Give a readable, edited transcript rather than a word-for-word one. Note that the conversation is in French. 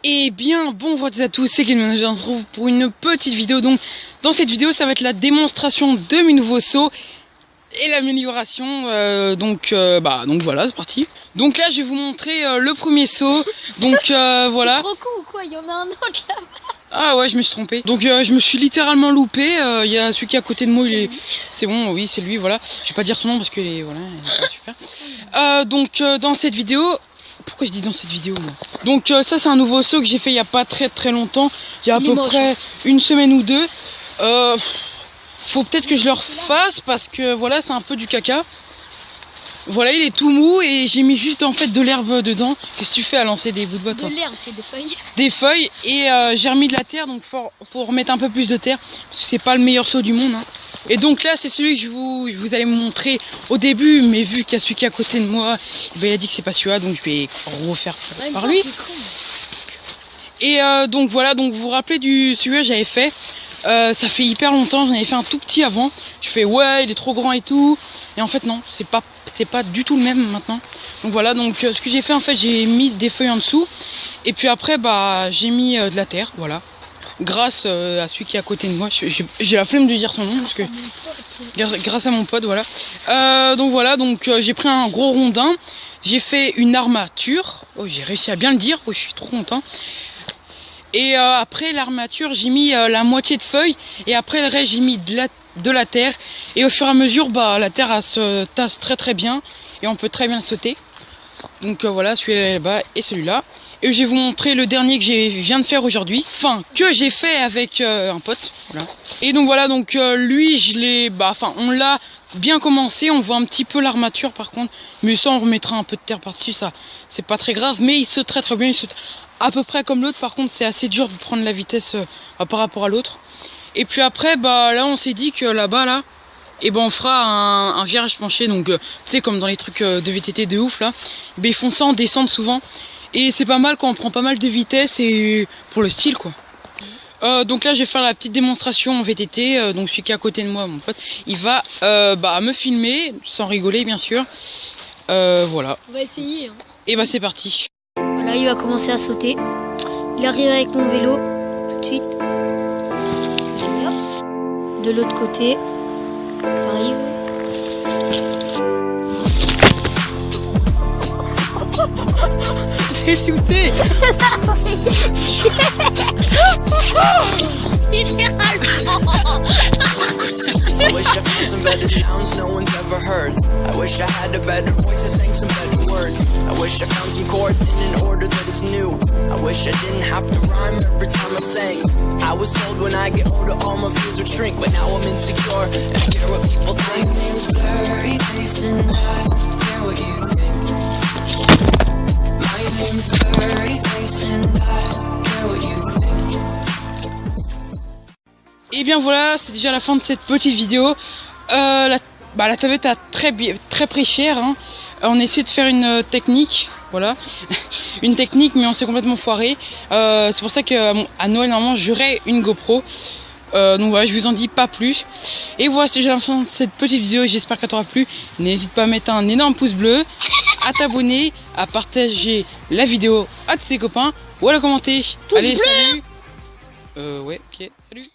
Et bien, bonjour à tous, c'est Gameman, on se retrouve pour une petite vidéo. Donc, dans cette vidéo, ça va être la démonstration de mes nouveaux sauts et l'amélioration. Donc voilà, c'est parti. Donc là, je vais vous montrer le premier saut. Donc voilà. C'est trop con ou quoi? Il y en a un autre là-bas. Ah ouais, je me suis trompé. Donc je me suis littéralement loupé. Il y a celui qui est à côté de moi, c'est bon, oui, c'est lui, voilà. Je vais pas dire son nom parce que il est pas super. Donc dans cette vidéo. Pourquoi je dis dans cette vidéo moi? Donc ça c'est un nouveau saut que j'ai fait il y a pas très longtemps. Il y a à peu près une semaine ou deux. Faut peut-être que je le refasse parce que voilà, c'est un peu du caca. Voilà, il est tout mou et j'ai mis juste en fait de l'herbe dedans. Qu'est-ce que tu fais à lancer des bouts de bois? De l'herbe, c'est des feuilles. Des feuilles et j'ai remis de la terre, donc faut remettre un peu plus de terre parce que c'est pas le meilleur saut du monde. Hein. Et donc là c'est celui que je vous allais me montrer au début, mais vu qu'il y a celui qui est à côté de moi, il a dit que c'est pas celui-là, donc je vais refaire par lui. Et donc voilà, donc vous vous rappelez du celui-là j'avais fait. Ça fait hyper longtemps, j'en avais fait un tout petit avant. Je fais ouais, il est trop grand et tout. Et en fait non, c'est pas du tout le même maintenant. Donc voilà, donc ce que j'ai fait en fait, j'ai mis des feuilles en dessous. Et puis après bah j'ai mis de la terre, voilà. Grâce à celui qui est à côté de moi, j'ai la flemme de dire son nom parce que grâce à mon pote, voilà. Donc voilà, donc j'ai pris un gros rondin, j'ai fait une armature. Oh, j'ai réussi à bien le dire. Oh, je suis trop content. Et après l'armature, j'ai mis la moitié de feuilles et après le reste j'ai mis de la terre. Et au fur et à mesure, bah la terre elle se tasse très bien et on peut très bien sauter. Donc voilà, celui-là là-bas et celui-là. Et je vais vous montrer le dernier que je viens de faire aujourd'hui. Enfin, que j'ai fait avec un pote. Voilà. Et donc voilà, donc lui, on l'a bien commencé. On voit un petit peu l'armature par contre. Mais ça, on remettra un peu de terre par-dessus. Ça, c'est pas très grave. Mais il saute très bien. Il saute à peu près comme l'autre. Par contre, c'est assez dur de prendre la vitesse par rapport à l'autre. Et puis après, là, on s'est dit que là-bas, là, et on fera un virage penché. Donc, tu sais, comme dans les trucs de VTT de ouf, là. Ils font ça en descente souvent. Et c'est pas mal quand on prend pas mal de vitesse et pour le style quoi. Donc là je vais faire la petite démonstration en VTT. Donc celui qui est à côté de moi, mon pote, il va me filmer sans rigoler bien sûr. Voilà. On va essayer. Hein. Et c'est parti. Voilà, il va commencer à sauter. Il arrive avec mon vélo tout de suite. De l'autre côté, il arrive. J'ai shooté. I wish I found some better sounds no one's ever heard. I wish I had a better voice that sang some better words. I wish I found some chords in an order that is new. I wish I didn't have to rhyme every time I sang. I was told when I get older all my fears would shrink, but now I'm insecure and I care what people think. My name's Blurry Face and I care what you think. My name's Blurry Face and I care what you think. Et bien voilà, c'est déjà la fin de cette petite vidéo. La tablette a très pris cher. Hein. On essaie de faire une technique, voilà, une technique, mais on s'est complètement foiré. C'est pour ça que à Noël normalement j'aurai une GoPro. Donc voilà, je vous en dis pas plus. Et voilà, c'est déjà la fin de cette petite vidéo. J'espère qu'elle t'aura plu. N'hésite pas à mettre un énorme pouce bleu, à t'abonner, à partager la vidéo à tous tes copains ou à la commenter. Allez, salut. Ouais, ok, salut.